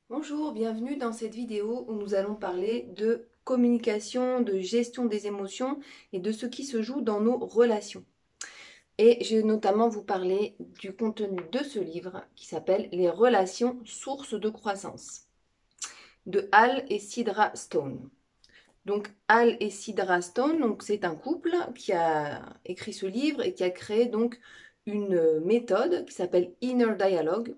Bonjour, bienvenue dans cette vidéo où nous allons parler de communication, de gestion des émotions et de ce qui se joue dans nos relations. Et je vais notamment vous parler du contenu de ce livre qui s'appelle Les relations sources de croissance de Hal et Sidra Stone. Donc Hal et Sidra Stone, donc c'est un couple qui a écrit ce livre et qui a créé donc une méthode qui s'appelle Inner Dialogue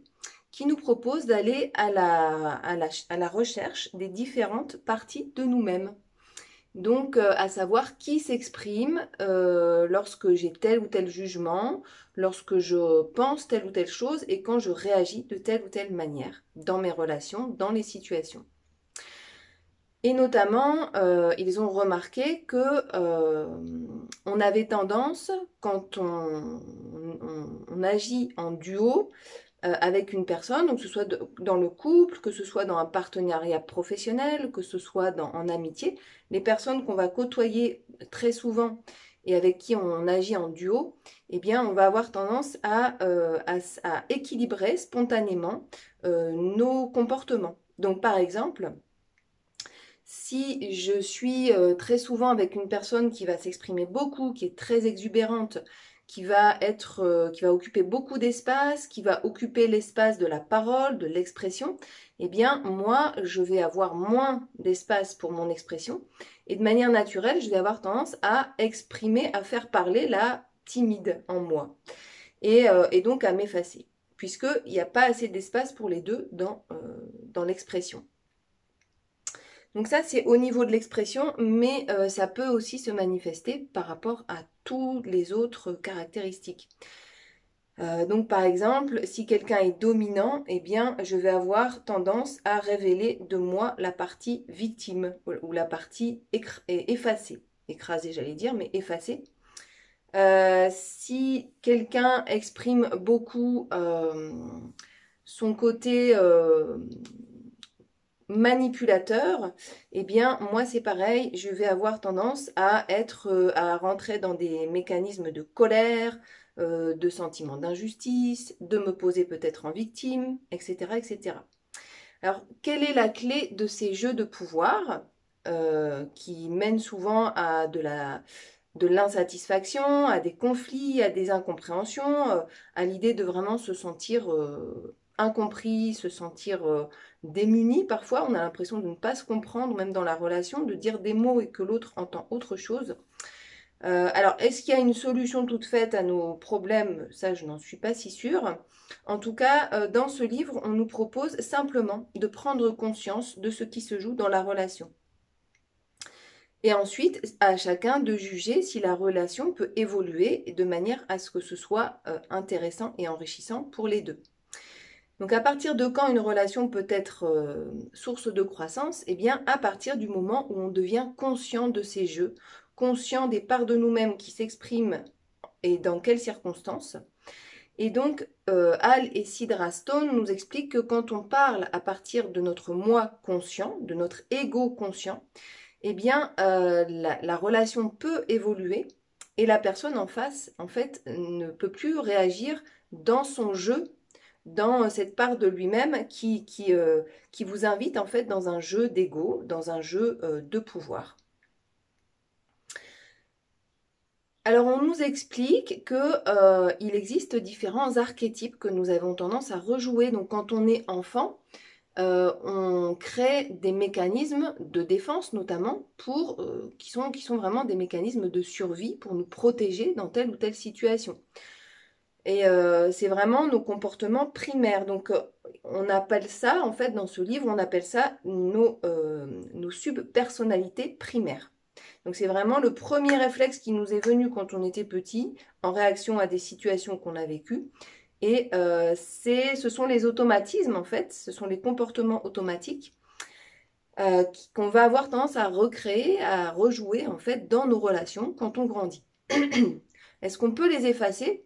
qui nous propose d'aller à la recherche des différentes parties de nous-mêmes. Donc, à savoir qui s'exprime lorsque j'ai tel ou tel jugement, lorsque je pense telle ou telle chose et quand je réagis de telle ou telle manière dans mes relations, dans les situations. Et notamment, ils ont remarqué que on avait tendance, quand on agit en duo, avec une personne, donc que ce soit dans le couple, que ce soit dans un partenariat professionnel, que ce soit en amitié, les personnes qu'on va côtoyer très souvent et avec qui on agit en duo, eh bien, on va avoir tendance à équilibrer spontanément nos comportements. Donc, par exemple, si je suis très souvent avec une personne qui va s'exprimer beaucoup, qui est très exubérante, qui va occuper beaucoup d'espace, qui va occuper l'espace de la parole, de l'expression, eh bien, moi, je vais avoir moins d'espace pour mon expression. Et de manière naturelle, je vais avoir tendance à exprimer, à faire parler la timide en moi. Et donc à m'effacer, puisqu'il n'y a pas assez d'espace pour les deux dans l'expression. Donc ça, c'est au niveau de l'expression, mais ça peut aussi se manifester par rapport à toutes les autres caractéristiques. Donc par exemple, si quelqu'un est dominant, eh bien, je vais avoir tendance à révéler de moi la partie victime ou la partie effacée. Écrasée, j'allais dire, mais effacée. Si quelqu'un exprime beaucoup son côté manipulateur, eh bien moi c'est pareil, je vais avoir tendance à rentrer dans des mécanismes de colère, de sentiments d'injustice, de me poser peut-être en victime, etc., etc. Alors quelle est la clé de ces jeux de pouvoir qui mènent souvent à de l'insatisfaction, à des conflits, à des incompréhensions, à l'idée de vraiment se sentir incompris, se sentir démuni parfois. On a l'impression de ne pas se comprendre, même dans la relation, de dire des mots et que l'autre entend autre chose. Alors, est-ce qu'il y a une solution toute faite à nos problèmes? Ça, je n'en suis pas si sûre. En tout cas, dans ce livre, on nous propose simplement de prendre conscience de ce qui se joue dans la relation. Et ensuite, à chacun de juger si la relation peut évoluer de manière à ce que ce soit intéressant et enrichissant pour les deux. Donc à partir de quand une relation peut être source de croissance? Eh bien à partir du moment où on devient conscient de ces jeux, conscient des parts de nous-mêmes qui s'expriment et dans quelles circonstances. Et donc Hal et Sidra Stone nous expliquent que quand on parle à partir de notre moi conscient, de notre ego conscient, eh bien, la relation peut évoluer et la personne en face, en fait, ne peut plus réagir dans son jeu, dans cette part de lui-même qui vous invite en fait dans un jeu d'ego, dans un jeu de pouvoir. Alors on nous explique que il existe différents archétypes que nous avons tendance à rejouer. Donc quand on est enfant, on crée des mécanismes de défense notamment qui sont vraiment des mécanismes de survie pour nous protéger dans telle ou telle situation. Et c'est vraiment nos comportements primaires. Donc on appelle ça, en fait, dans ce livre, on appelle ça nos subpersonnalités primaires. Donc c'est vraiment le premier réflexe qui nous est venu quand on était petit, en réaction à des situations qu'on a vécues. Et ce sont les automatismes, en fait, ce sont les comportements automatiques qu'on va avoir tendance à recréer, à rejouer, en fait, dans nos relations quand on grandit. Est-ce qu'on peut les effacer?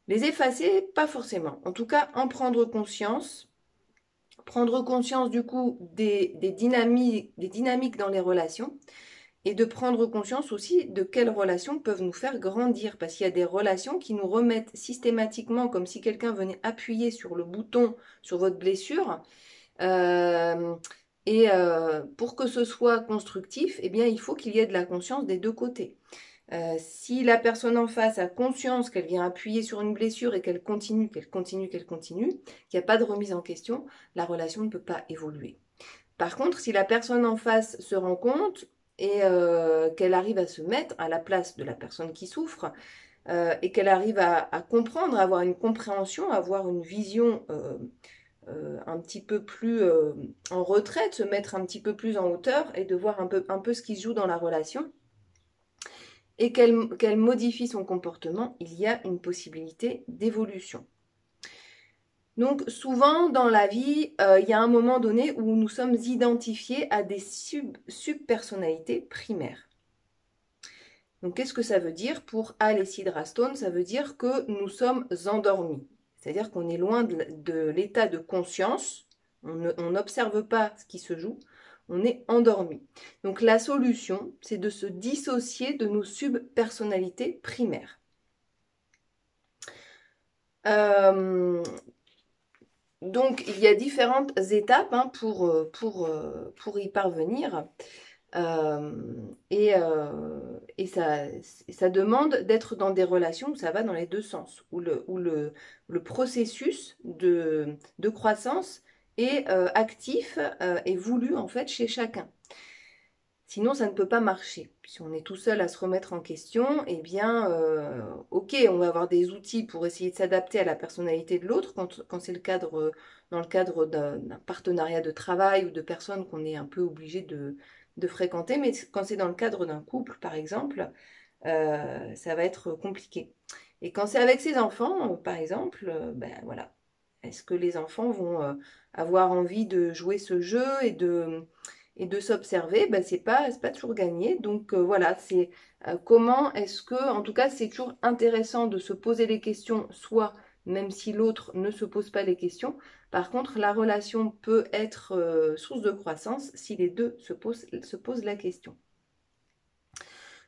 Les effacer, pas forcément. En tout cas, en prendre conscience du coup des dynamiques dans les relations et de prendre conscience aussi de quelles relations peuvent nous faire grandir. Parce qu'il y a des relations qui nous remettent systématiquement, comme si quelqu'un venait appuyer sur le bouton, sur votre blessure, Pour que ce soit constructif, eh bien, il faut qu'il y ait de la conscience des deux côtés. Si la personne en face a conscience qu'elle vient appuyer sur une blessure et qu'elle continue, qu'il n'y a pas de remise en question, la relation ne peut pas évoluer. Par contre, si la personne en face se rend compte et qu'elle arrive à se mettre à la place de la personne qui souffre, et qu'elle arrive à comprendre, à avoir une compréhension, à avoir une vision un petit peu plus en retrait, de se mettre un petit peu plus en hauteur et de voir un peu ce qui se joue dans la relation, et qu'elle modifie son comportement, il y a une possibilité d'évolution. Donc souvent dans la vie, il y a un moment donné où nous sommes identifiés à des subpersonnalités primaires. Donc qu'est-ce que ça veut dire pour Hal et Sidra Stone? Ça veut dire que nous sommes endormis. C'est-à-dire qu'on est loin de l'état de conscience, on n'observe pas ce qui se joue, on est endormi. Donc la solution, c'est de se dissocier de nos subpersonnalités primaires. Donc il y a différentes étapes pour y parvenir. Et ça demande d'être dans des relations où ça va dans les deux sens, où le processus de croissance est actif et voulu en fait chez chacun. Sinon, ça ne peut pas marcher. Si on est tout seul à se remettre en question, eh bien, ok, on va avoir des outils pour essayer de s'adapter à la personnalité de l'autre quand c'est dans le cadre d'un partenariat de travail ou de personnes qu'on est un peu obligé de fréquenter. Mais quand c'est dans le cadre d'un couple, par exemple, ça va être compliqué. Et quand c'est avec ses enfants, par exemple, ben voilà. Est-ce que les enfants vont avoir envie de jouer ce jeu et de s'observer? Ben, c'est pas toujours gagné. Donc voilà, c'est comment est-ce que, en tout cas, c'est toujours intéressant de se poser les questions, soit même si l'autre ne se pose pas les questions. Par contre, la relation peut être source de croissance si les deux se posent la question.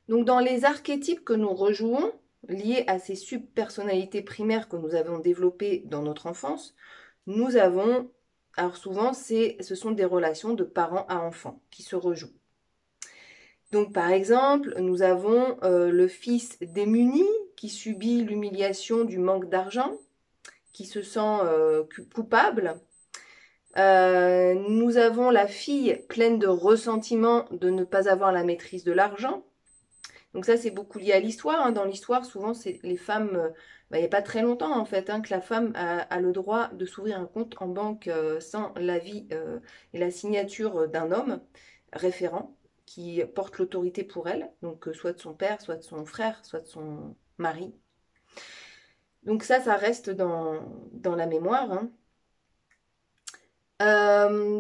Donc dans les archétypes que nous rejouons, liés à ces subpersonnalités primaires que nous avons développées dans notre enfance, nous avons, alors souvent ce sont des relations de parents à enfants qui se rejouent. Donc par exemple, nous avons le fils démuni qui subit l'humiliation du manque d'argent, qui se sent coupable. Nous avons la fille pleine de ressentiment de ne pas avoir la maîtrise de l'argent. Donc ça, c'est beaucoup lié à l'histoire. Hein. Dans l'histoire, souvent, c'est les femmes... il n'y a pas très longtemps, en fait, que la femme a le droit de s'ouvrir un compte en banque sans l'avis et la signature d'un homme référent qui porte l'autorité pour elle, donc soit de son père, soit de son frère, soit de son mari. Donc ça reste dans la mémoire. Hein.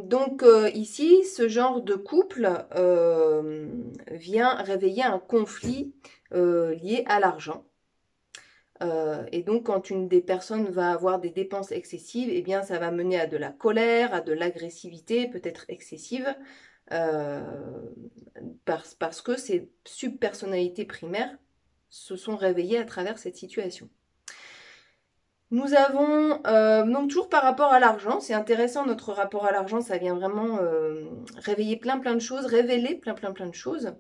Donc ici, ce genre de couple vient réveiller un conflit lié à l'argent. Et donc quand une des personnes va avoir des dépenses excessives, eh bien ça va mener à de la colère, à de l'agressivité, peut-être excessive, parce que ces subpersonnalités primaires se sont réveillées à travers cette situation. Nous avons, donc toujours par rapport à l'argent, c'est intéressant notre rapport à l'argent, ça vient vraiment réveiller plein de choses, révéler plein de choses.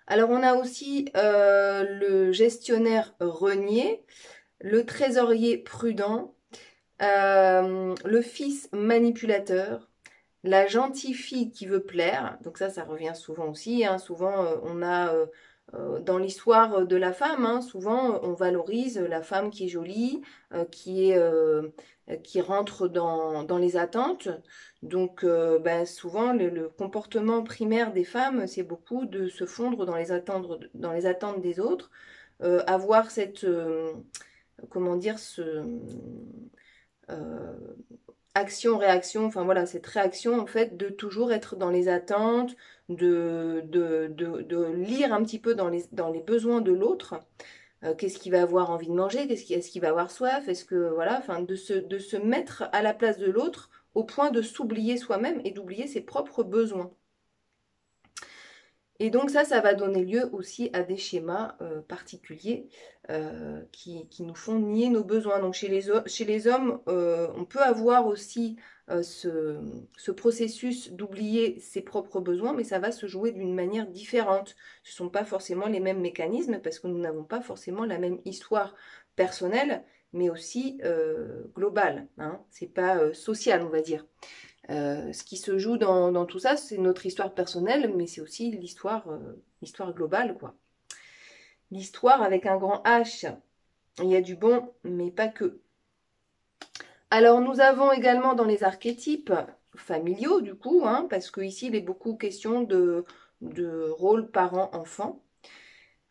Alors on a aussi le gestionnaire renier, le trésorier prudent, le fils manipulateur, la gentille fille qui veut plaire, donc ça revient souvent aussi, hein. Souvent on a dans l'histoire de la femme, hein, souvent on valorise la femme qui est jolie, qui rentre dans les attentes. Donc ben, souvent le comportement primaire des femmes, c'est beaucoup de se fondre dans les attentes des autres, avoir cette, comment dire, euh, action-réaction, enfin voilà, cette réaction en fait de toujours être dans les attentes, de lire un petit peu dans les besoins de l'autre. Qu'est-ce qu'il va avoir envie de manger, est-ce qu'il va avoir soif, est-ce que voilà, enfin de se mettre à la place de l'autre au point de s'oublier soi-même et d'oublier ses propres besoins. Et donc ça va donner lieu aussi à des schémas particuliers qui nous font nier nos besoins. Donc chez les hommes, on peut avoir aussi ce processus d'oublier ses propres besoins, mais ça va se jouer d'une manière différente. Ce ne sont pas forcément les mêmes mécanismes parce que nous n'avons pas forcément la même histoire personnelle, mais aussi globale. Hein. C'est pas social, on va dire. Ce qui se joue dans tout ça, c'est notre histoire personnelle, mais c'est aussi l'histoire globale, quoi. L'histoire avec un grand H. Il y a du bon, mais pas que. Alors, nous avons également dans les archétypes familiaux, du coup, hein, parce qu'ici, il est beaucoup question de rôle parent-enfant,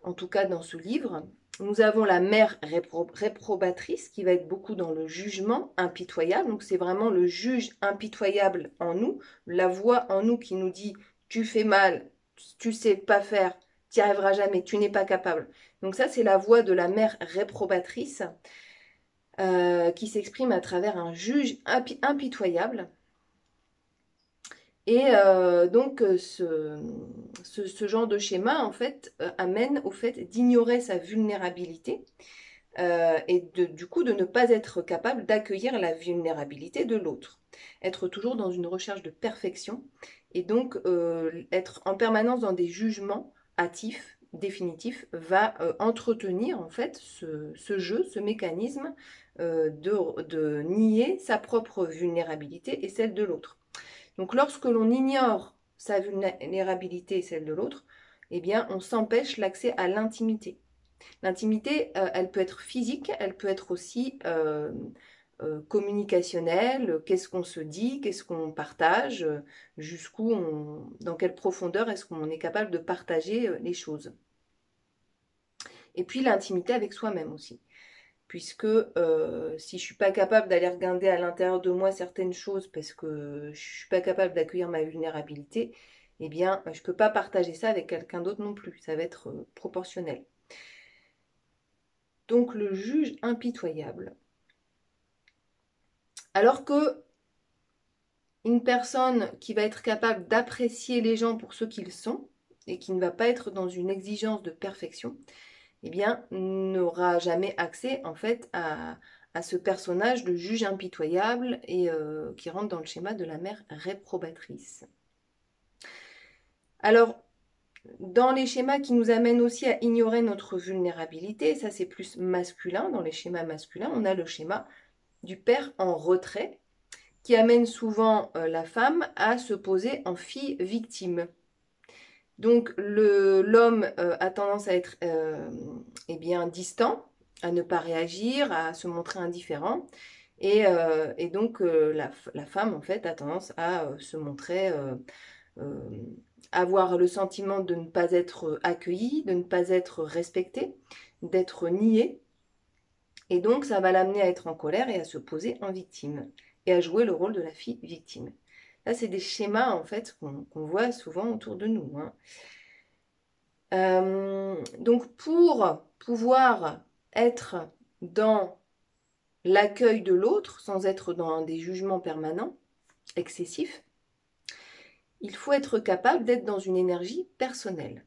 en tout cas dans ce livre. Nous avons la mère réprobatrice qui va être beaucoup dans le jugement impitoyable. Donc c'est vraiment le juge impitoyable en nous, la voix en nous qui nous dit tu fais mal, tu sais pas faire, tu n'y arriveras jamais, tu n'es pas capable. Donc ça c'est la voix de la mère réprobatrice qui s'exprime à travers un juge impitoyable. Et donc, ce genre de schéma, en fait, amène au fait d'ignorer sa vulnérabilité et du coup de ne pas être capable d'accueillir la vulnérabilité de l'autre. Être toujours dans une recherche de perfection et donc être en permanence dans des jugements hâtifs, définitifs, va entretenir en fait ce jeu, ce mécanisme de nier sa propre vulnérabilité et celle de l'autre. Donc lorsque l'on ignore sa vulnérabilité et celle de l'autre, eh bien on s'empêche l'accès à l'intimité. L'intimité, elle peut être physique, elle peut être aussi communicationnelle. Qu'est-ce qu'on se dit, qu'est-ce qu'on partage, dans quelle profondeur est-ce qu'on est capable de partager les choses. Et puis l'intimité avec soi-même aussi. Puisque si je ne suis pas capable d'aller regarder à l'intérieur de moi certaines choses parce que je ne suis pas capable d'accueillir ma vulnérabilité, eh bien, je ne peux pas partager ça avec quelqu'un d'autre non plus. Ça va être proportionnel. Donc le juge impitoyable. Alors que une personne qui va être capable d'apprécier les gens pour ce qu'ils sont et qui ne va pas être dans une exigence de perfection, eh bien, n'aura jamais accès en fait à ce personnage de juge impitoyable et qui rentre dans le schéma de la mère réprobatrice. Alors, dans les schémas qui nous amènent aussi à ignorer notre vulnérabilité, ça c'est plus masculin, dans les schémas masculins, on a le schéma du père en retrait, qui amène souvent la femme à se poser en fille victime. Donc l'homme a tendance à être eh bien, distant, à ne pas réagir, à se montrer indifférent. Et donc la femme, en fait, a tendance à se montrer, euh, avoir le sentiment de ne pas être accueillie, de ne pas être respectée, d'être niée. Et donc ça va l'amener à être en colère et à se poser en victime et à jouer le rôle de la fille victime. Là, c'est des schémas, en fait, qu'on voit souvent autour de nous. Hein. Donc pour pouvoir être dans l'accueil de l'autre sans être dans des jugements permanents, excessifs, il faut être capable d'être dans une énergie personnelle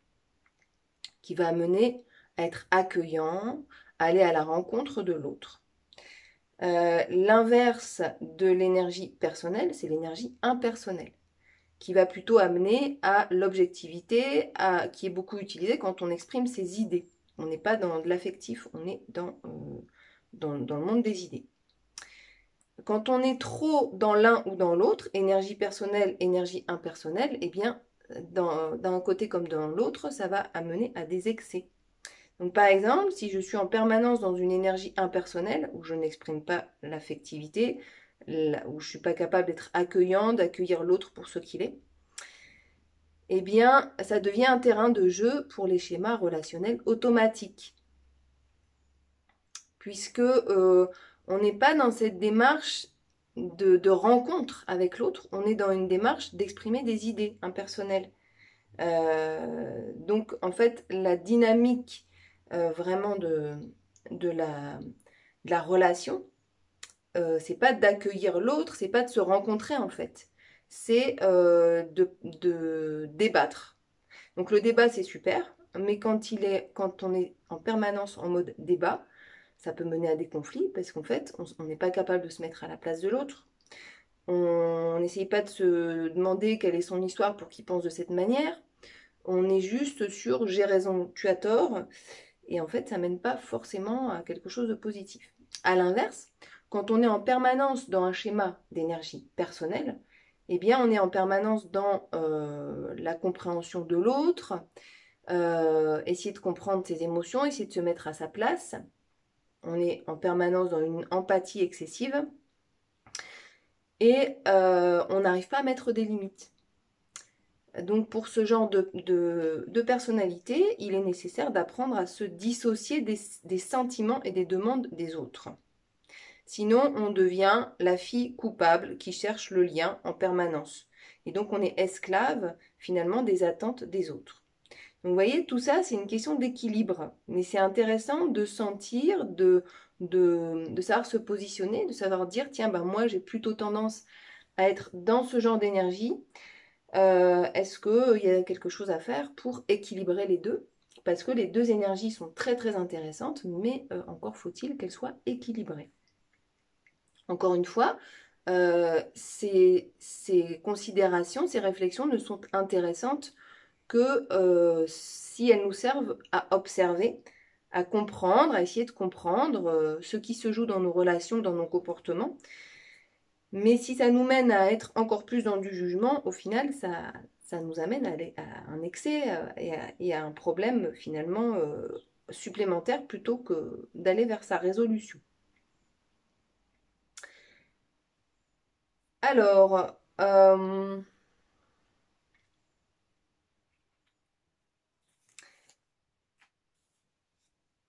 qui va amener à être accueillant, à aller à la rencontre de l'autre. L'inverse de l'énergie personnelle, c'est l'énergie impersonnelle qui va plutôt amener à l'objectivité, qui est beaucoup utilisée quand on exprime ses idées. On n'est pas dans de l'affectif, on est dans le monde des idées. Quand on est trop dans l'un ou dans l'autre, énergie personnelle, énergie impersonnelle, eh bien, d'un côté comme dans l'autre, ça va amener à des excès. Donc par exemple, si je suis en permanence dans une énergie impersonnelle, où je n'exprime pas l'affectivité, où je ne suis pas capable d'être accueillant, d'accueillir l'autre pour ce qu'il est, eh bien, ça devient un terrain de jeu pour les schémas relationnels automatiques. Puisque on n'est pas dans cette démarche de rencontre avec l'autre, on est dans une démarche d'exprimer des idées impersonnelles. Donc, en fait, la dynamique vraiment de la relation, c'est pas d'accueillir l'autre, c'est pas de se rencontrer en fait, c'est de débattre. Donc le débat, c'est super, mais quand on est en permanence en mode débat, ça peut mener à des conflits parce qu'en fait, on n'est pas capable de se mettre à la place de l'autre. On n'essaye pas de se demander quelle est son histoire pour qu'il pense de cette manière. On est juste sur j'ai raison, tu as tort. Et en fait, ça mène pas forcément à quelque chose de positif. À l'inverse, quand on est en permanence dans un schéma d'énergie personnelle, eh bien, on est en permanence dans la compréhension de l'autre, essayer de comprendre ses émotions, essayer de se mettre à sa place. On est en permanence dans une empathie excessive et on n'arrive pas à mettre des limites. Donc pour ce genre de personnalité, il est nécessaire d'apprendre à se dissocier des sentiments et des demandes des autres. Sinon, on devient la fille coupable qui cherche le lien en permanence. Et donc on est esclave finalement des attentes des autres. Donc vous voyez, tout ça, c'est une question d'équilibre. Mais c'est intéressant de sentir, de savoir se positionner, de savoir dire, tiens, ben moi j'ai plutôt tendance à être dans ce genre d'énergie. Est-ce qu'il y a quelque chose à faire pour équilibrer les deux? Parce que les deux énergies sont très très intéressantes, mais encore faut-il qu'elles soient équilibrées. Encore une fois, ces considérations, ces réflexions ne sont intéressantes que si elles nous servent à observer, à comprendre, à essayer de comprendre ce qui se joue dans nos relations, dans nos comportements. Mais si ça nous mène à être encore plus dans du jugement, au final, ça nous amène à un excès et à un problème finalement supplémentaire plutôt que d'aller vers sa résolution. Alors,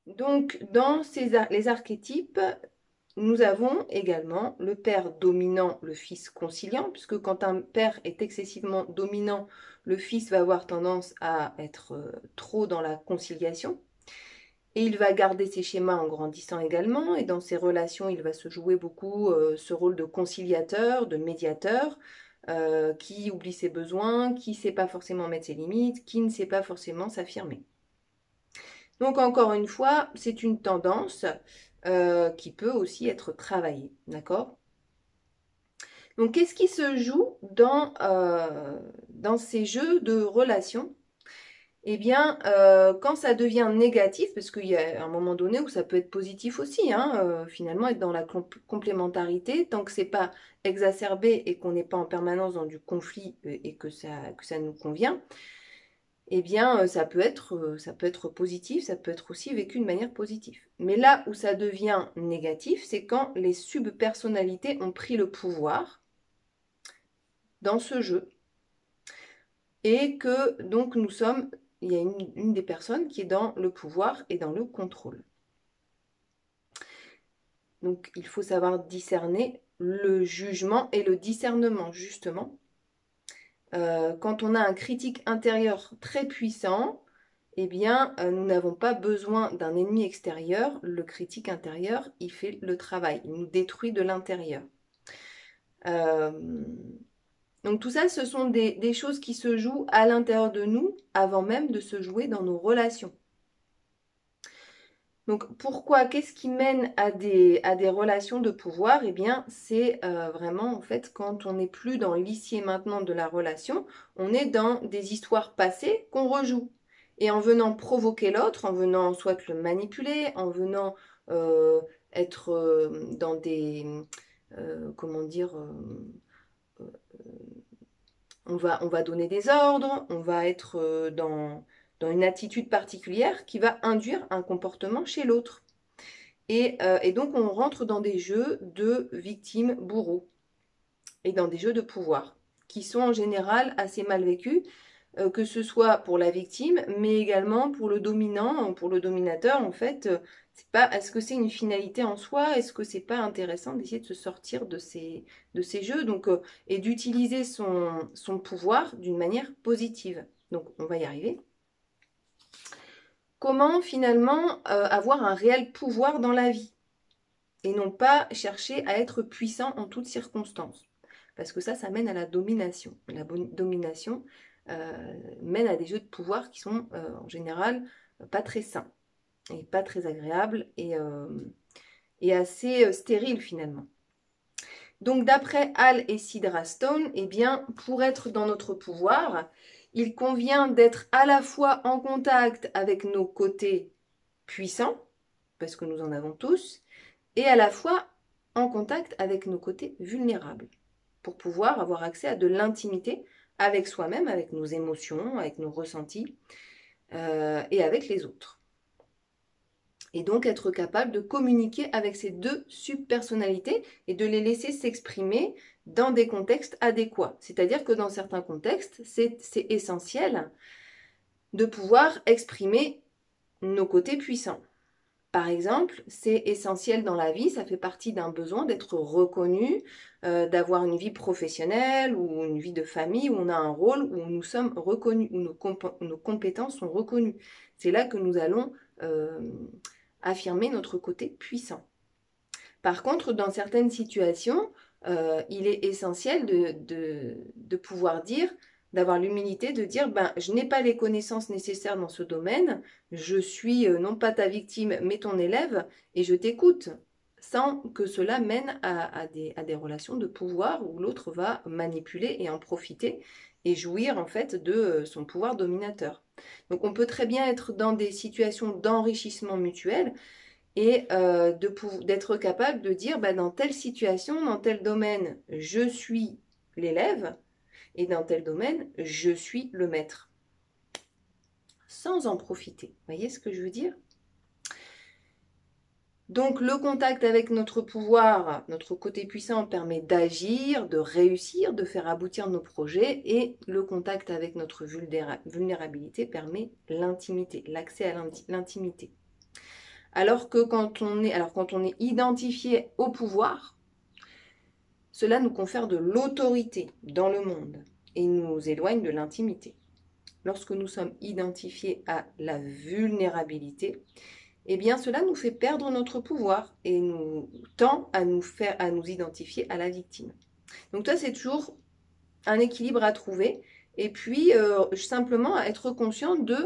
donc dans les archétypes, nous avons également le père dominant, le fils conciliant, puisque quand un père est excessivement dominant, le fils va avoir tendance à être trop dans la conciliation. Et il va garder ses schémas en grandissant également, et dans ses relations, il va se jouer beaucoup ce rôle de conciliateur, de médiateur, qui oublie ses besoins, qui ne sait pas forcément mettre ses limites, qui ne sait pas forcément s'affirmer. Donc encore une fois, c'est une tendance qui peut aussi être travaillée, d'accord? Donc qu'est-ce qui se joue dans ces jeux de relations? Eh bien, quand ça devient négatif, parce qu'il y a un moment donné où ça peut être positif aussi, hein, finalement être dans la complémentarité, tant que c'est pas exacerbé et qu'on n'est pas en permanence dans du conflit et que ça nous convient, eh bien, ça peut être positif, ça peut être aussi vécu de manière positive. Mais là où ça devient négatif, c'est quand les subpersonnalités ont pris le pouvoir dans ce jeu et que donc il y a une des personnes qui est dans le pouvoir et dans le contrôle. Donc il faut savoir discerner le jugement et le discernement, justement. Quand on a un critique intérieur très puissant, eh bien, nous n'avons pas besoin d'un ennemi extérieur. Le critique intérieur, il fait le travail, il nous détruit de l'intérieur. Donc tout ça, ce sont des choses qui se jouent à l'intérieur de nous avant même de se jouer dans nos relations. Donc pourquoi, qu'est-ce qui mène à des relations de pouvoir? Eh bien, c'est vraiment en fait quand on n'est plus dans l'ici et maintenant de la relation, on est dans des histoires passées qu'on rejoue. Et en venant provoquer l'autre, en venant soit le manipuler, en venant être dans des, comment dire, on va donner des ordres, on va être dans une attitude particulière qui va induire un comportement chez l'autre. Et donc on rentre dans des jeux de victime-bourreau et dans des jeux de pouvoir qui sont en général assez mal vécus, que ce soit pour la victime, mais également pour le dominant, pour le dominateur. En fait, c'est pas, est-ce que c'est une finalité en soi? Est-ce que c'est pas intéressant d'essayer de se sortir de ces jeux donc, et d'utiliser son pouvoir d'une manière positive? Donc on va y arriver. Comment finalement avoir un réel pouvoir dans la vie et non pas chercher à être puissant en toutes circonstances? Parce que ça mène à la domination. La domination, mène à des jeux de pouvoir qui sont en général pas très sains et pas très agréables et assez stériles finalement. Donc d'après Hall et Sidra Stone, eh bien, pour être dans notre pouvoir, il convient d'être à la fois en contact avec nos côtés puissants, parce que nous en avons tous, et à la fois en contact avec nos côtés vulnérables, pour pouvoir avoir accès à de l'intimité avec soi-même, avec nos émotions, avec nos ressentis, et avec les autres. Et donc être capable de communiquer avec ces deux subpersonnalités et de les laisser s'exprimer dans des contextes adéquats. C'est-à-dire que dans certains contextes, c'est essentiel de pouvoir exprimer nos côtés puissants. Par exemple, c'est essentiel dans la vie, ça fait partie d'un besoin d'être reconnu, d'avoir une vie professionnelle ou une vie de famille où on a un rôle, où nous sommes reconnus, où nos compétences sont reconnues. C'est là que nous allons affirmer notre côté puissant. Par contre, dans certaines situations, il est essentiel de pouvoir dire, d'avoir l'humilité de dire, ben, je n'ai pas les connaissances nécessaires dans ce domaine, je suis non pas ta victime, mais ton élève, et je t'écoute, sans que cela mène à des relations de pouvoir où l'autre va manipuler et en profiter et jouir en fait de son pouvoir dominateur. Donc on peut très bien être dans des situations d'enrichissement mutuel et d'être capable de dire bah, dans telle situation, dans tel domaine, je suis l'élève et dans tel domaine, je suis le maître. Sans en profiter. Vous voyez ce que je veux dire? Donc le contact avec notre pouvoir, notre côté puissant permet d'agir, de réussir, de faire aboutir nos projets et le contact avec notre vulnérabilité permet l'intimité, l'accès à l'intimité. Alors que quand on est identifié au pouvoir, cela nous confère de l'autorité dans le monde et nous éloigne de l'intimité. Lorsque nous sommes identifiés à la vulnérabilité, eh bien cela nous fait perdre notre pouvoir et nous tend à nous identifier à la victime. Donc ça, c'est toujours un équilibre à trouver. Et puis, simplement être conscient de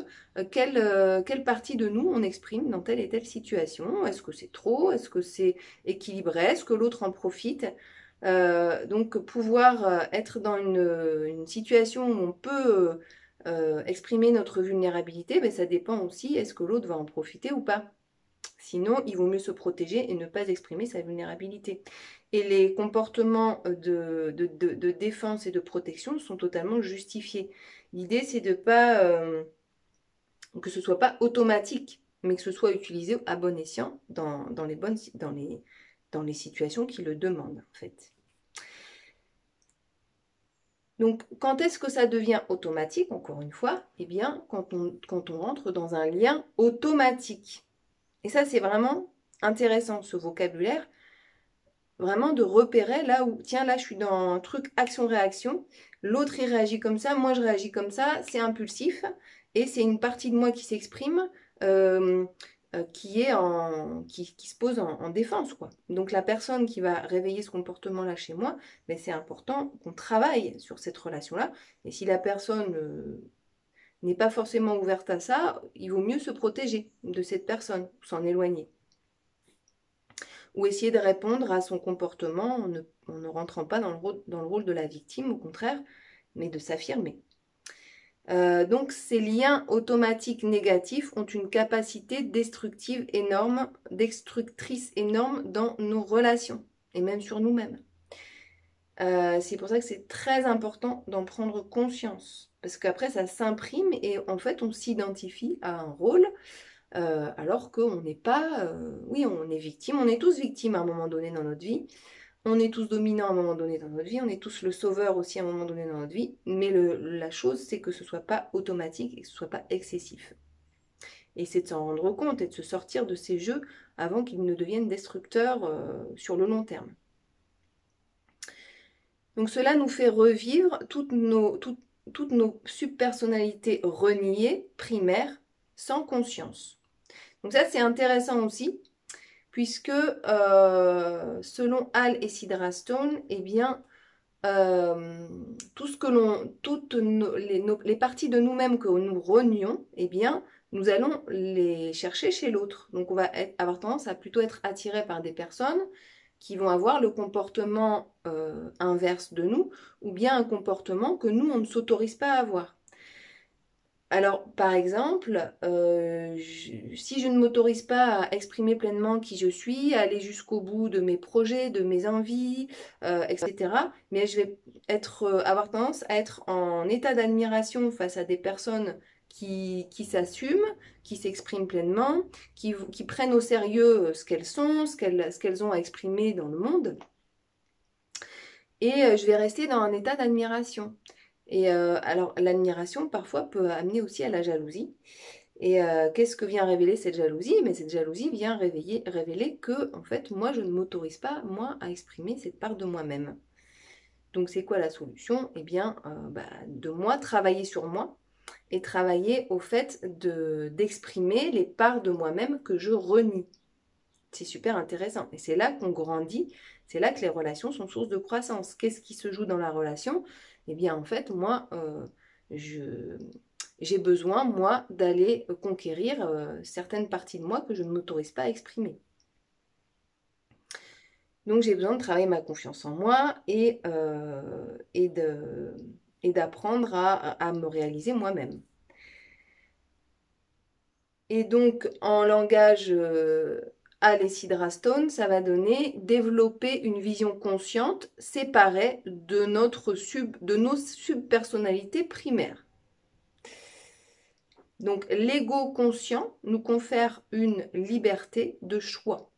quelle partie de nous on exprime dans telle et telle situation. Est-ce que c'est trop? Est-ce que c'est équilibré? Est-ce que l'autre en profite? Donc, pouvoir être dans une situation où on peut exprimer notre vulnérabilité, ben, ça dépend aussi, est-ce que l'autre va en profiter ou pas? Sinon, il vaut mieux se protéger et ne pas exprimer sa vulnérabilité. Et les comportements de défense et de protection sont totalement justifiés. L'idée, c'est de pas que ce soit pas automatique, mais que ce soit utilisé à bon escient dans les situations qui le demandent, en fait. Donc, quand est-ce que ça devient automatique, encore une fois? Eh bien, quand on rentre dans un lien automatique. Et ça, c'est vraiment intéressant, ce vocabulaire, vraiment de repérer là où, tiens, là, je suis dans un truc action-réaction, l'autre, il réagit comme ça, moi, je réagis comme ça, c'est impulsif, et c'est une partie de moi qui s'exprime, qui se pose en défense, quoi. Donc, la personne qui va réveiller ce comportement-là chez moi, ben, c'est important qu'on travaille sur cette relation-là, et si la personne n'est pas forcément ouverte à ça, il vaut mieux se protéger de cette personne, s'en éloigner. Ou essayer de répondre à son comportement en ne rentrant pas dans le rôle de la victime, au contraire, mais de s'affirmer. Donc ces liens automatiques négatifs ont une capacité destructrice énorme dans nos relations, et même sur nous-mêmes. C'est pour ça que c'est très important d'en prendre conscience, parce qu'après ça s'imprime et en fait on s'identifie à un rôle, alors qu'on n'est pas... oui, on est victime, on est tous victimes à un moment donné dans notre vie, on est tous dominants à un moment donné dans notre vie, on est tous le sauveur aussi à un moment donné dans notre vie, mais la chose c'est que ce ne soit pas automatique et que ce ne soit pas excessif. Et c'est de s'en rendre compte et de se sortir de ces jeux avant qu'ils ne deviennent destructeurs sur le long terme. Donc cela nous fait revivre toutes nos subpersonnalités reniées, primaires, sans conscience. Donc ça, c'est intéressant aussi, puisque selon Hall et Sidra Stone, eh bien, tout ce que toutes les parties de nous-mêmes que nous renions, eh bien, nous allons les chercher chez l'autre. Donc, on va avoir tendance à plutôt être attiré par des personnes qui vont avoir le comportement inverse de nous, ou bien un comportement que nous, on ne s'autorise pas à avoir. Alors, par exemple, si je ne m'autorise pas à exprimer pleinement qui je suis, à aller jusqu'au bout de mes projets, de mes envies, etc., mais je vais avoir tendance à être en état d'admiration face à des personnes qui s'assument, qui s'expriment pleinement, qui prennent au sérieux ce qu'elles sont, ce qu'elles ont à exprimer dans le monde. Et je vais rester dans un état d'admiration. Et alors, l'admiration, parfois, peut amener aussi à la jalousie. Et qu'est-ce que vient révéler cette jalousie? Mais cette jalousie vient révéler que, en fait, moi, je ne m'autorise pas, moi, à exprimer cette part de moi-même. Donc, c'est quoi la solution? Eh bien, de moi, travailler sur moi et travailler au fait d'exprimer les parts de moi-même que je renie. C'est super intéressant. Et c'est là qu'on grandit, c'est là que les relations sont source de croissance. Qu'est-ce qui se joue dans la relation? Eh bien, en fait, moi, j'ai besoin, moi, d'aller conquérir certaines parties de moi que je ne m'autorise pas à exprimer. Donc, j'ai besoin de travailler ma confiance en moi et d'apprendre à me réaliser moi-même. Et donc, en langage Alessidra Stone, ça va donner développer une vision consciente séparée de nos subpersonnalités primaires. Donc, l'ego conscient nous confère une liberté de choix.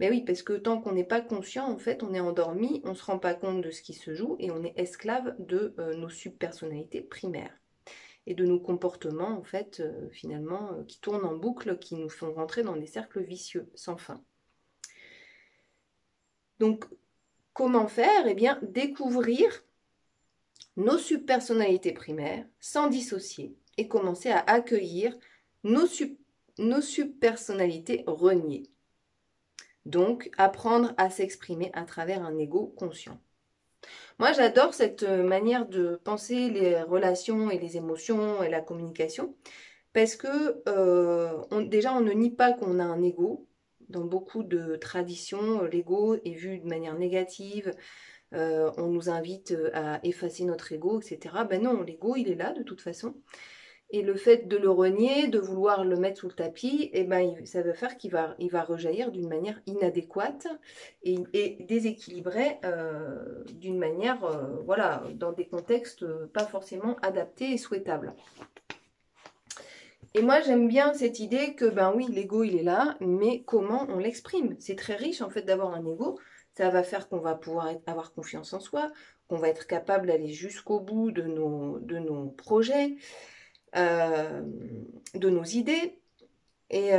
Mais oui, parce que tant qu'on n'est pas conscient, en fait, on est endormi, on ne se rend pas compte de ce qui se joue et on est esclave de nos subpersonnalités primaires et de nos comportements, en fait, finalement, qui tournent en boucle, qui nous font rentrer dans des cercles vicieux sans fin. Donc, comment faire? Eh bien, découvrir nos subpersonnalités primaires sans dissocier et commencer à accueillir nos subpersonnalités reniées. Donc, apprendre à s'exprimer à travers un ego conscient. Moi, j'adore cette manière de penser les relations et les émotions et la communication parce que déjà, on ne nie pas qu'on a un ego. Dans beaucoup de traditions, l'ego est vu de manière négative. On nous invite à effacer notre ego, etc. Ben non, l'ego, il est là de toute façon. Et le fait de le renier, de vouloir le mettre sous le tapis, eh ben, ça veut faire qu'il va rejaillir d'une manière inadéquate et déséquilibrée, d'une manière, voilà, dans des contextes pas forcément adaptés et souhaitables. Et moi, j'aime bien cette idée que, ben oui, l'ego, il est là, mais comment on l'exprime? C'est très riche, en fait, d'avoir un ego. Ça va faire qu'on va pouvoir avoir confiance en soi, qu'on va être capable d'aller jusqu'au bout de nos projets, de nos idées. Et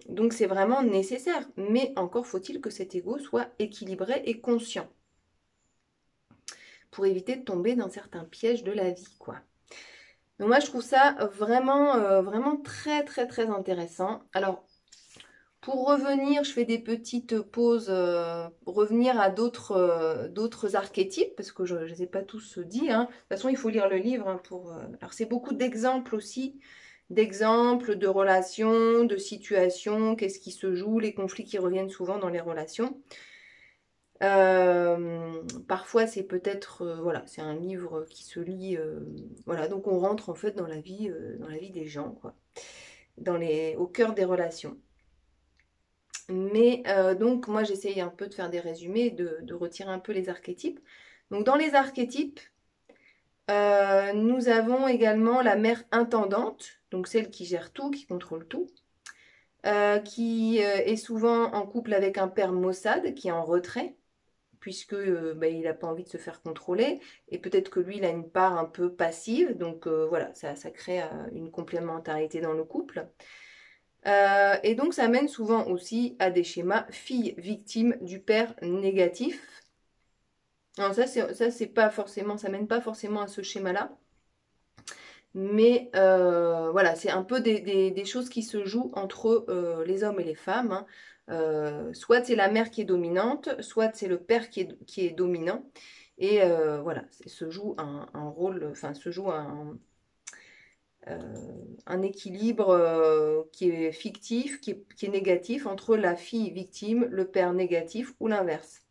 donc, c'est vraiment nécessaire. Mais encore faut-il que cet ego soit équilibré et conscient pour éviter de tomber dans certains pièges de la vie, quoi. Donc moi, je trouve ça vraiment, vraiment très, très, très intéressant. Alors, pour revenir, je fais des petites pauses, revenir à d'autres archétypes, parce que je ne les ai pas tous dit. Hein. De toute façon, il faut lire le livre. Hein, Alors, c'est beaucoup d'exemples aussi, d'exemples, de relations, de situations, qu'est-ce qui se joue, les conflits qui reviennent souvent dans les relations. Parfois, c'est peut-être, voilà, c'est un livre qui se lit, voilà, donc on rentre en fait dans la vie des gens, quoi, au cœur des relations. Mais donc, moi, j'essaye un peu de faire des résumés, de retirer un peu les archétypes. Donc, dans les archétypes, nous avons également la mère intendante, donc celle qui gère tout, qui contrôle tout, qui est souvent en couple avec un père maussade qui est en retrait, puisque il n'a pas envie de se faire contrôler, et peut-être que lui, il a une part un peu passive, donc voilà, ça crée une complémentarité dans le couple. Et donc, ça mène souvent aussi à des schémas fille victime du père négatif. Alors ça c'est pas forcément, ça mène pas forcément à ce schéma-là, mais voilà, c'est un peu des choses qui se jouent entre les hommes et les femmes. Hein. Soit c'est la mère qui est dominante, soit c'est le père qui est dominant. Et voilà, se joue un rôle, enfin se joue un équilibre qui est fictif, qui est négatif entre la fille victime, le père négatif ou l'inverse.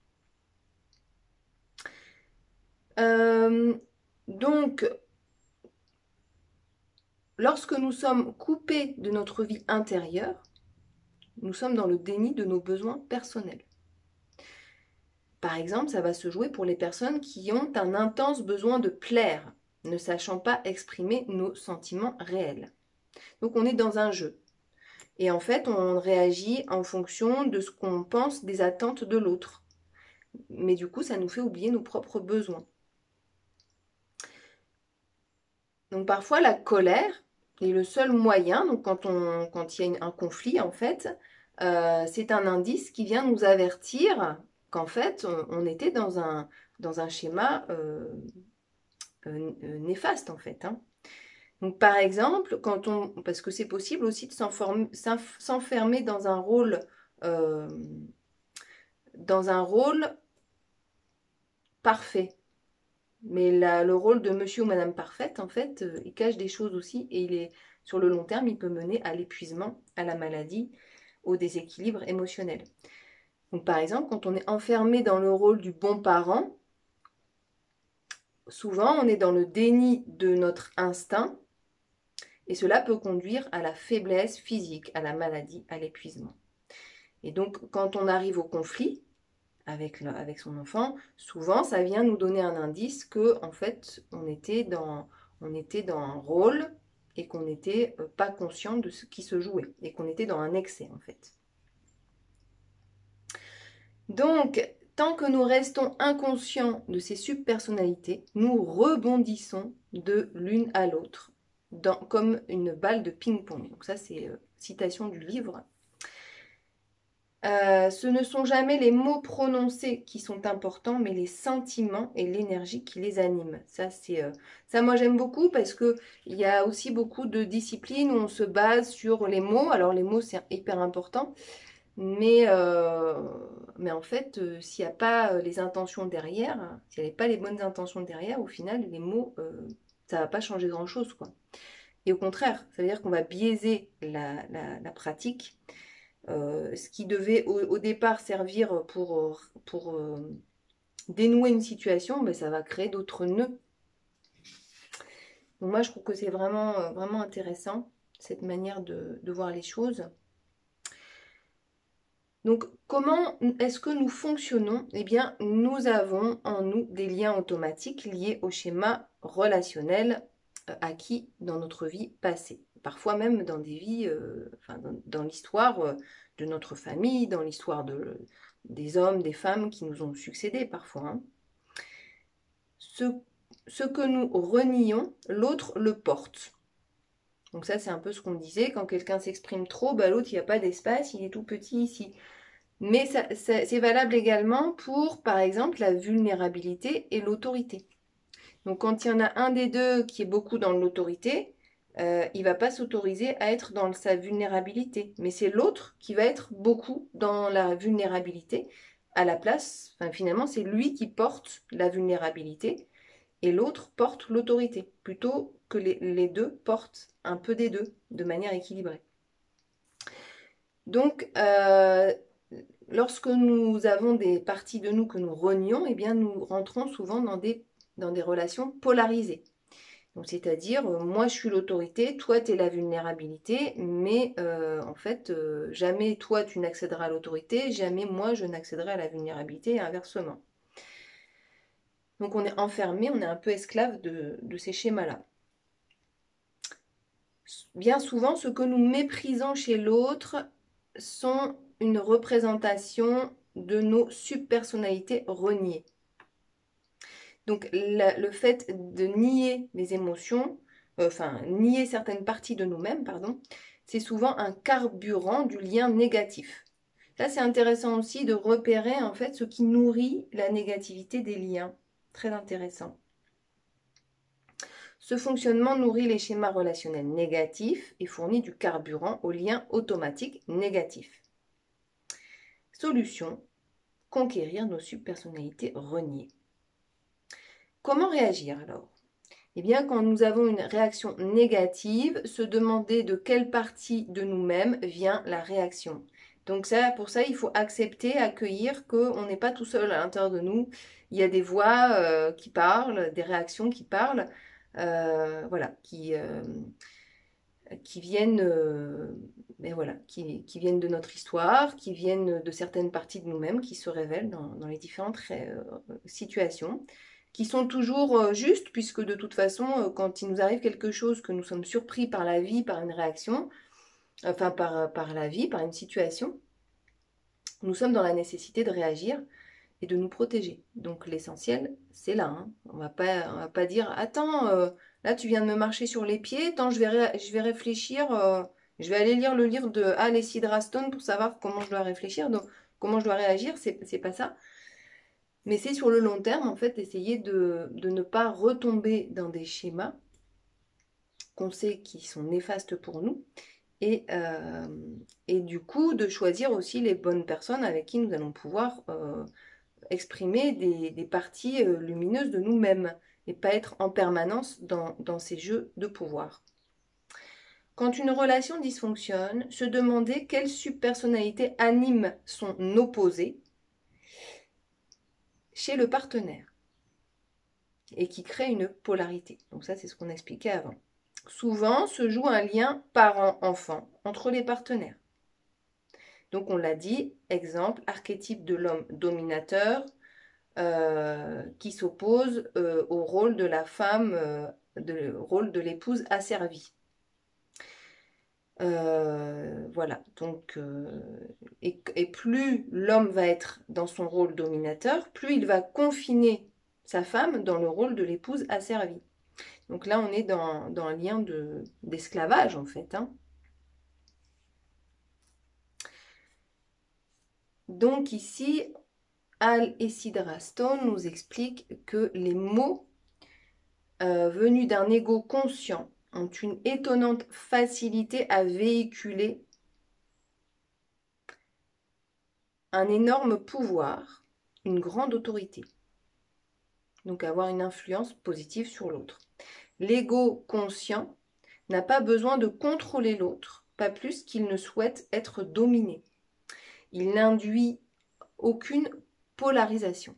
Donc, lorsque nous sommes coupés de notre vie intérieure, nous sommes dans le déni de nos besoins personnels. Par exemple, ça va se jouer pour les personnes qui ont un intense besoin de plaire, ne sachant pas exprimer nos sentiments réels. Donc on est dans un jeu. Et en fait, on réagit en fonction de ce qu'on pense des attentes de l'autre. Mais du coup, ça nous fait oublier nos propres besoins. Donc parfois, la colère est le seul moyen, donc quand il y a un conflit, en fait, c'est un indice qui vient nous avertir qu'en fait, on était dans un schéma néfaste, en fait. Hein. Donc par exemple, parce que c'est possible aussi de s'enfermer euh, dans un rôle parfait. Mais le rôle de monsieur ou madame parfaite, en fait, il cache des choses aussi et sur le long terme, il peut mener à l'épuisement, à la maladie, au déséquilibre émotionnel. Donc par exemple, quand on est enfermé dans le rôle du bon parent, souvent on est dans le déni de notre instinct et cela peut conduire à la faiblesse physique, à la maladie, à l'épuisement. Et donc quand on arrive au conflit, avec son enfant, souvent ça vient nous donner un indice que en fait on était dans un rôle et qu'on n'était pas conscient de ce qui se jouait et qu'on était dans un excès en fait. Donc tant que nous restons inconscients de ces subpersonnalités, nous rebondissons de l'une à l'autre comme une balle de ping-pong. Donc ça c'est citation du livre. Ce ne sont jamais les mots prononcés qui sont importants, mais les sentiments et l'énergie qui les animent. Ça, moi j'aime beaucoup parce que il y a aussi beaucoup de disciplines où on se base sur les mots. Alors les mots c'est hyper important, mais en fait s'il n'y a pas les intentions derrière, s'il n'y avait pas les bonnes intentions derrière, au final les mots ça va pas changer grand-chose quoi. Et au contraire, ça veut dire qu'on va biaiser la pratique. Ce qui devait au départ servir pour dénouer une situation, ben, ça va créer d'autres nœuds. Donc moi, je trouve que c'est vraiment intéressant, cette manière de voir les choses. Donc, comment est-ce que nous fonctionnons? Eh bien, nous avons en nous des liens automatiques liés au schéma relationnel acquis dans notre vie passée. Parfois même dans des vies, dans l'histoire de notre famille, dans l'histoire des hommes, des femmes qui nous ont succédé parfois. Hein. Ce que nous renions, l'autre le porte. Donc ça, c'est un peu ce qu'on disait. Quand quelqu'un s'exprime trop, bah, l'autre, il n'y a pas d'espace, il est tout petit ici. Mais c'est valable également pour, par exemple, la vulnérabilité et l'autorité. Donc quand il y en a un des deux qui est beaucoup dans l'autorité, il ne va pas s'autoriser à être dans sa vulnérabilité. Mais c'est l'autre qui va être beaucoup dans la vulnérabilité. À la place, enfin, finalement, c'est lui qui porte la vulnérabilité et l'autre porte l'autorité. Plutôt que les deux portent un peu des deux de manière équilibrée. Donc, lorsque nous avons des parties de nous que nous renions, eh bien, nous rentrons souvent dans des relations polarisées. Donc, c'est-à-dire, moi, je suis l'autorité, toi, tu es la vulnérabilité, mais en fait, jamais toi, tu n'accéderas à l'autorité, jamais moi, je n'accéderai à la vulnérabilité et inversement. Donc, on est enfermé, on est un peu esclave de ces schémas-là. Bien souvent, ce que nous méprisons chez l'autre sont une représentation de nos subpersonnalités reniées. Donc le fait de nier les émotions, nier certaines parties de nous-mêmes, pardon, c'est souvent un carburant du lien négatif. Là, c'est intéressant aussi de repérer en fait ce qui nourrit la négativité des liens. Très intéressant. Ce fonctionnement nourrit les schémas relationnels négatifs et fournit du carburant aux liens automatiques négatifs. Solution, conquérir nos subpersonnalités reniées. Comment réagir alors? Eh bien, quand nous avons une réaction négative, se demander de quelle partie de nous-mêmes vient la réaction. Donc pour ça, il faut accepter, accueillir qu'on n'est pas tout seul à l'intérieur de nous. Il y a des voix qui parlent, des réactions qui parlent, voilà, qui viennent, mais voilà, qui viennent de notre histoire, qui viennent de certaines parties de nous-mêmes, qui se révèlent dans les différentes situations, qui sont toujours justes, puisque de toute façon, quand il nous arrive quelque chose, que nous sommes surpris par la vie, par une réaction, enfin par la vie, par une situation, nous sommes dans la nécessité de réagir et de nous protéger. Donc l'essentiel, c'est là. Hein. On va pas dire, attends, là tu viens de me marcher sur les pieds, attends, je vais réfléchir, je vais aller lire le livre de Alessia Draston pour savoir comment je dois réfléchir, donc comment je dois réagir, c'est pas ça. Mais c'est sur le long terme, en fait, essayer de ne pas retomber dans des schémas qu'on sait qui sont néfastes pour nous. Et du coup, de choisir aussi les bonnes personnes avec qui nous allons pouvoir exprimer des parties lumineuses de nous-mêmes et pas être en permanence dans ces jeux de pouvoir. Quand une relation dysfonctionne, se demander quelle subpersonnalité anime son opposé chez le partenaire et qui crée une polarité. Donc ça, c'est ce qu'on expliquait avant. Souvent se joue un lien parent-enfant entre les partenaires. Donc on l'a dit, exemple, archétype de l'homme dominateur, qui s'oppose au rôle de la femme, au rôle de l'épouse asservie. Voilà, donc, et plus l'homme va être dans son rôle dominateur, plus il va confiner sa femme dans le rôle de l'épouse asservie. Donc là, on est dans un lien d'esclavage, en fait. Hein. Donc ici, Alessia Stone nous explique que les mots venus d'un ego conscient ont une étonnante facilité à véhiculer un énorme pouvoir, une grande autorité. Donc avoir une influence positive sur l'autre. L'ego conscient n'a pas besoin de contrôler l'autre, pas plus qu'il ne souhaite être dominé. Il n'induit aucune polarisation.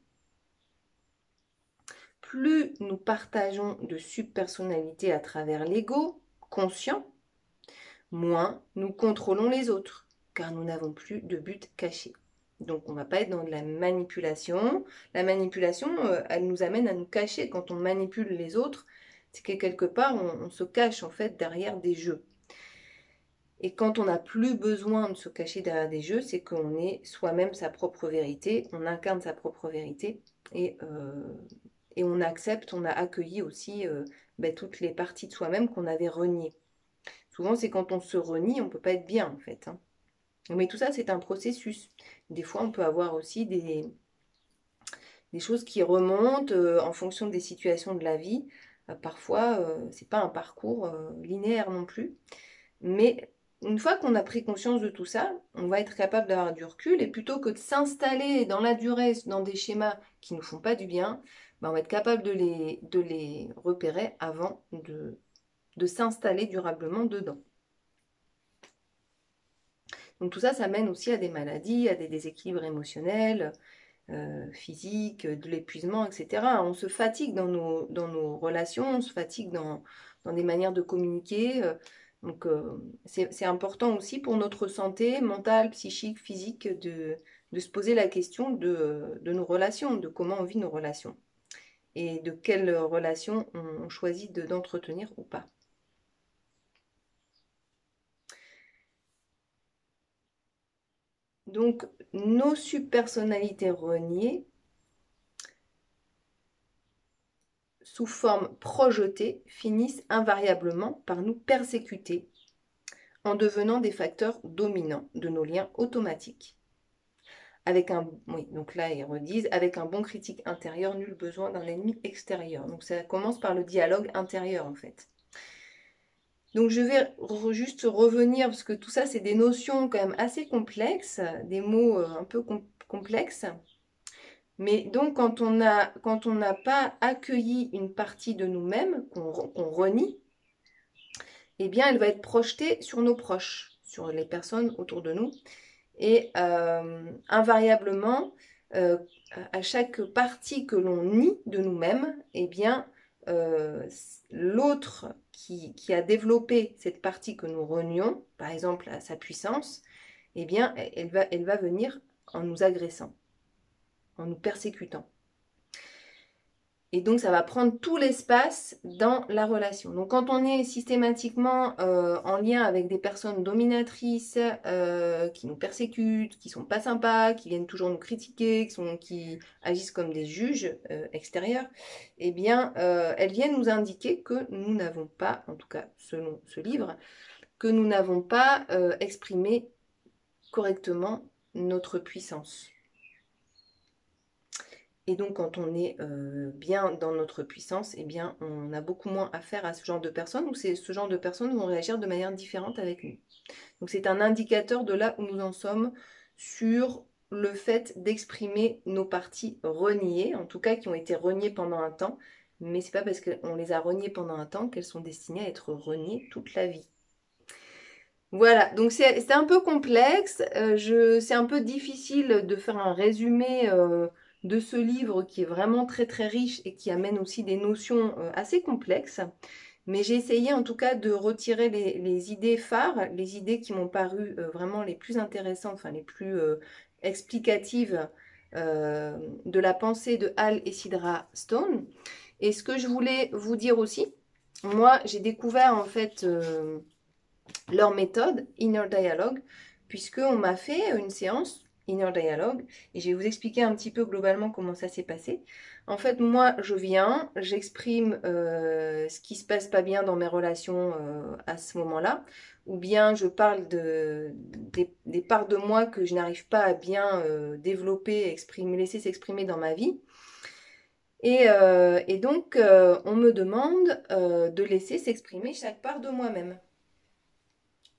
Plus nous partageons de subpersonnalités à travers l'ego conscient, moins nous contrôlons les autres, car nous n'avons plus de but caché. Donc on ne va pas être dans de la manipulation. La manipulation, elle nous amène à nous cacher. Quand on manipule les autres, c'est que quelque part, on se cache en fait derrière des jeux. Et quand on n'a plus besoin de se cacher derrière des jeux, c'est qu'on est soi-même sa propre vérité, on incarne sa propre vérité et on accepte, on a accueilli aussi toutes les parties de soi-même qu'on avait reniées. Souvent, c'est quand on se renie, on ne peut pas être bien en fait. Hein. Mais tout ça, c'est un processus. Des fois, on peut avoir aussi des choses qui remontent en fonction des situations de la vie. Parfois, ce n'est pas un parcours linéaire non plus. Mais une fois qu'on a pris conscience de tout ça, on va être capable d'avoir du recul et plutôt que de s'installer dans la durée dans des schémas qui ne nous font pas du bien, on va être capable de les repérer avant de s'installer durablement dedans. Donc tout ça, ça mène aussi à des maladies, à des déséquilibres émotionnels, physiques, de l'épuisement, etc. On se fatigue dans nos relations, on se fatigue dans des manières de communiquer. Donc c'est important aussi pour notre santé mentale, psychique, physique de se poser la question de nos relations, de comment on vit nos relations et de quelles relations on choisit d'entretenir ou pas. Donc, nos subpersonnalités reniées, sous forme projetée, finissent invariablement par nous persécuter en devenant des facteurs dominants de nos liens automatiques. Donc là, ils redisent, avec un bon critique intérieur, nul besoin d'un ennemi extérieur. Donc ça commence par le dialogue intérieur, en fait. Donc je vais juste revenir, parce que tout ça c'est des notions quand même assez complexes, des mots un peu complexes. Mais donc quand on n'a pas accueilli une partie de nous-mêmes, qu'on renie, eh bien elle va être projetée sur nos proches, sur les personnes autour de nous. Et invariablement, à chaque partie que l'on nie de nous-mêmes, eh bien, l'autre qui a développé cette partie que nous renions, par exemple à sa puissance, eh bien, elle va venir en nous agressant, en nous persécutant. Et donc, ça va prendre tout l'espace dans la relation. Donc, quand on est systématiquement en lien avec des personnes dominatrices qui nous persécutent, qui sont pas sympas, qui viennent toujours nous critiquer, qui agissent comme des juges extérieurs, eh bien, elles viennent nous indiquer que nous n'avons pas, en tout cas selon ce livre, que nous n'avons pas exprimé correctement notre puissance. Et donc, quand on est bien dans notre puissance, eh bien, on a beaucoup moins affaire à ce genre de personnes, ou ce genre de personnes vont réagir de manière différente avec nous. Donc, c'est un indicateur de là où nous en sommes sur le fait d'exprimer nos parties reniées, en tout cas qui ont été reniées pendant un temps, mais c'est pas parce qu'on les a reniées pendant un temps qu'elles sont destinées à être reniées toute la vie. Voilà, donc c'est un peu complexe, c'est un peu difficile de faire un résumé de ce livre qui est vraiment très très riche et qui amène aussi des notions assez complexes. Mais j'ai essayé en tout cas de retirer les idées phares, les idées qui m'ont paru vraiment les plus intéressantes, enfin les plus explicatives de la pensée de Hal et Sidra Stone. Et ce que je voulais vous dire aussi, moi j'ai découvert en fait leur méthode Inner Dialogue, puisqu'on m'a fait une séance Inner Dialogue, et je vais vous expliquer un petit peu globalement comment ça s'est passé. En fait, moi, je viens, j'exprime ce qui se passe pas bien dans mes relations à ce moment-là, ou bien je parle des parts de moi que je n'arrive pas à bien développer, exprimer, laisser s'exprimer dans ma vie. Et donc, on me demande de laisser s'exprimer chaque part de moi-même.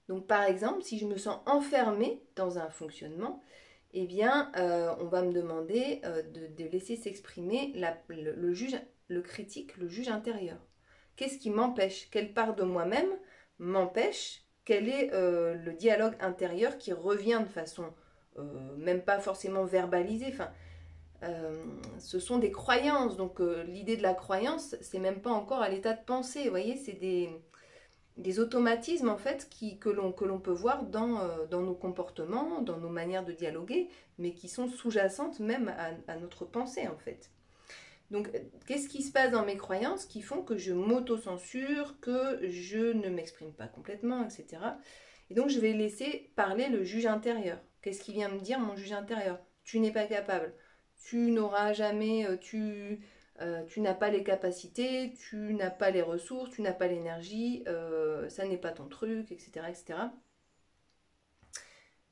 Donc par exemple, si je me sens enfermée dans un fonctionnement, eh bien, on va me demander de laisser s'exprimer le juge, le critique, le juge intérieur. Qu'est-ce qui m'empêche? Quelle part de moi-même m'empêche? Quel est le dialogue intérieur qui revient de façon même pas forcément verbalisée? Enfin, ce sont des croyances. Donc l'idée de la croyance, c'est même pas encore à l'état de pensée. Vous voyez, c'est des automatismes en fait que l'on peut voir dans nos comportements, dans nos manières de dialoguer, mais qui sont sous-jacentes même à notre pensée en fait. Donc qu'est-ce qui se passe dans mes croyances qui font que je m'auto-censure, que je ne m'exprime pas complètement, etc. Et donc je vais laisser parler le juge intérieur. Qu'est-ce qui vient me dire mon juge intérieur? Tu n'es pas capable, tu n'auras jamais, tu n'as pas les capacités, tu n'as pas les ressources, tu n'as pas l'énergie, ça n'est pas ton truc, etc. etc.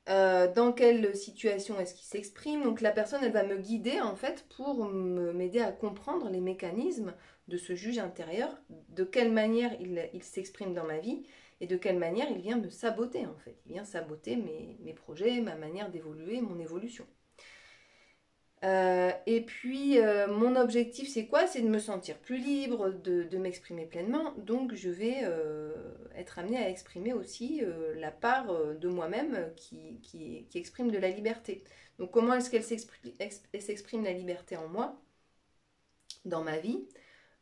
Dans quelle situation est-ce qu'il s'exprime? Donc la personne, elle va me guider en fait pour m'aider à comprendre les mécanismes de ce juge intérieur, de quelle manière il s'exprime dans ma vie et de quelle manière il vient me saboter en fait. Il vient saboter mes projets, ma manière d'évoluer, mon évolution. Et puis, mon objectif, c'est quoi? C'est de me sentir plus libre, de m'exprimer pleinement. Donc, je vais être amenée à exprimer aussi la part de moi-même qui exprime de la liberté. Donc, comment est-ce qu'elle s'exprime la liberté en moi, dans ma vie?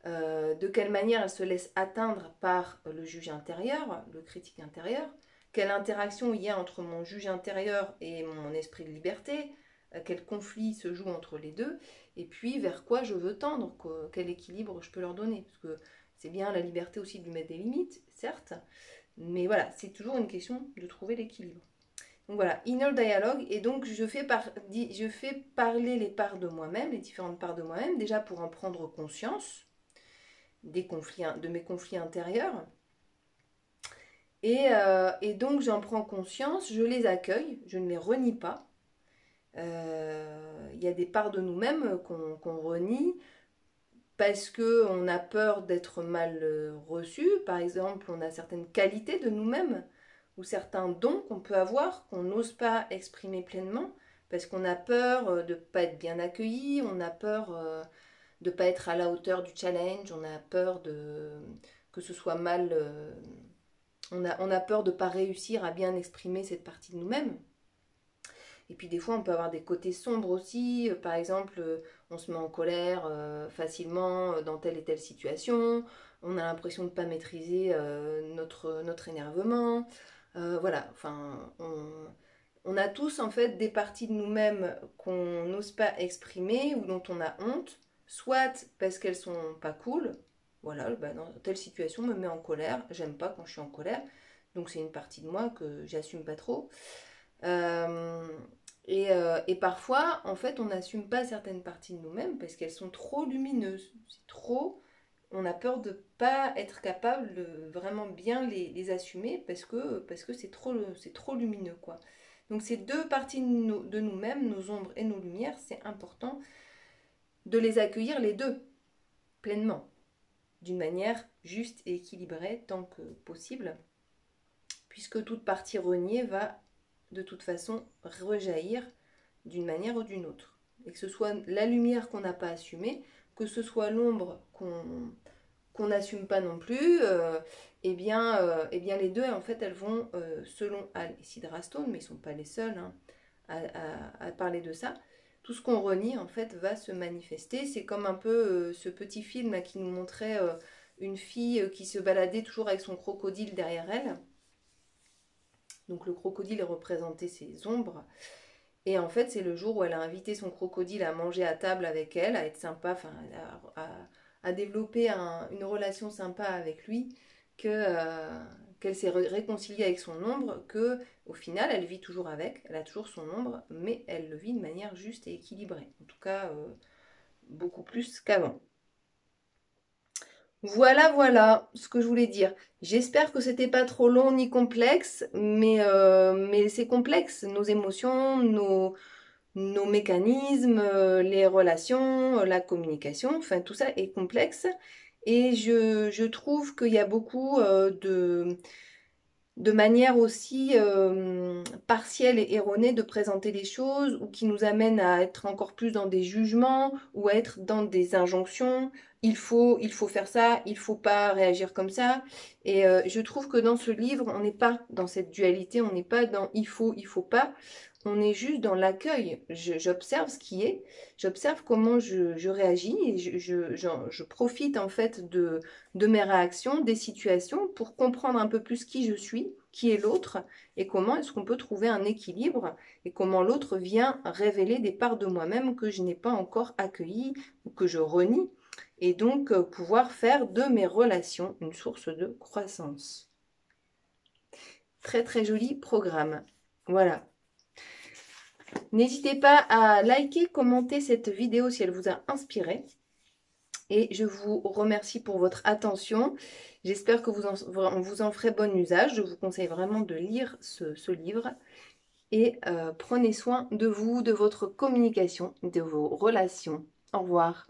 De quelle manière elle se laisse atteindre par le juge intérieur, le critique intérieur? Quelle interaction il y a entre mon juge intérieur et mon esprit de liberté? Quel conflit se joue entre les deux, et puis vers quoi je veux tendre, quel équilibre je peux leur donner. Parce que c'est bien la liberté aussi de lui mettre des limites, certes, mais voilà, c'est toujours une question de trouver l'équilibre. Donc voilà, inner dialogue, et donc je fais parler les parts de moi-même, les différentes parts de moi-même, déjà pour en prendre conscience de mes conflits intérieurs. Et donc j'en prends conscience, je les accueille, je ne les renie pas. Il y a des parts de nous-mêmes qu'on renie parce qu'on a peur d'être mal reçu. Par exemple, on a certaines qualités de nous-mêmes ou certains dons qu'on peut avoir qu'on n'ose pas exprimer pleinement parce qu'on a peur de ne pas être bien accueilli, on a peur de ne pas être à la hauteur du challenge, on a peur que ce soit mal, on a peur de ne pas réussir à bien exprimer cette partie de nous-mêmes. Et puis des fois, on peut avoir des côtés sombres aussi. Par exemple, on se met en colère facilement dans telle et telle situation. On a l'impression de ne pas maîtriser notre énervement. Voilà, enfin, on a tous en fait des parties de nous-mêmes qu'on n'ose pas exprimer ou dont on a honte, soit parce qu'elles sont pas cool. Voilà, bah, dans telle situation, me met en colère. J'aime pas quand je suis en colère. Donc c'est une partie de moi que j'assume pas trop. Euh, et parfois, en fait, on n'assume pas certaines parties de nous-mêmes parce qu'elles sont trop lumineuses. C'est trop. On a peur de ne pas être capable de vraiment bien les assumer parce que c'est trop lumineux, quoi. Donc ces deux parties de nous-mêmes, nos ombres et nos lumières, c'est important de les accueillir les deux pleinement, d'une manière juste et équilibrée tant que possible, puisque toute partie reniée va de toute façon rejaillir d'une manière ou d'une autre. Et que ce soit la lumière qu'on n'a pas assumée, que ce soit l'ombre qu'on n'assume pas non plus, eh bien les deux, en fait, elles vont, selon Hall et Sidra Stone, mais ils ne sont pas les seuls hein, à parler de ça, tout ce qu'on renie, en fait, va se manifester. C'est comme un peu ce petit film là, qui nous montrait une fille qui se baladait toujours avec son crocodile derrière elle. Donc le crocodile représentait ses ombres. Et en fait, c'est le jour où elle a invité son crocodile à manger à table avec elle, à être sympa, enfin, à développer une relation sympa avec lui, qu'elle s'est réconciliée avec son ombre, que au final, elle vit toujours avec, elle a toujours son ombre, mais elle le vit de manière juste et équilibrée. En tout cas, beaucoup plus qu'avant. Voilà, voilà ce que je voulais dire. J'espère que c'était pas trop long ni complexe, mais c'est complexe. Nos émotions, nos mécanismes, les relations, la communication, enfin tout ça est complexe. Et je trouve qu'il y a beaucoup de manière aussi partielle et erronée de présenter les choses ou qui nous amène à être encore plus dans des jugements ou à être dans des injonctions. Il faut faire ça, il faut pas réagir comme ça. Et je trouve que dans ce livre, on n'est pas dans cette dualité, on n'est pas dans il faut pas. On est juste dans l'accueil. J'observe ce qui est, j'observe comment je réagis et je profite en fait de mes réactions, des situations pour comprendre un peu plus qui je suis, qui est l'autre et comment est-ce qu'on peut trouver un équilibre et comment l'autre vient révéler des parts de moi-même que je n'ai pas encore accueillies ou que je renie et donc pouvoir faire de mes relations une source de croissance. Très très joli programme. Voilà. N'hésitez pas à liker, commenter cette vidéo si elle vous a inspiré. Et je vous remercie pour votre attention. J'espère que on vous en ferez bon usage. Je vous conseille vraiment de lire ce livre. Et prenez soin de vous, de votre communication, de vos relations. Au revoir.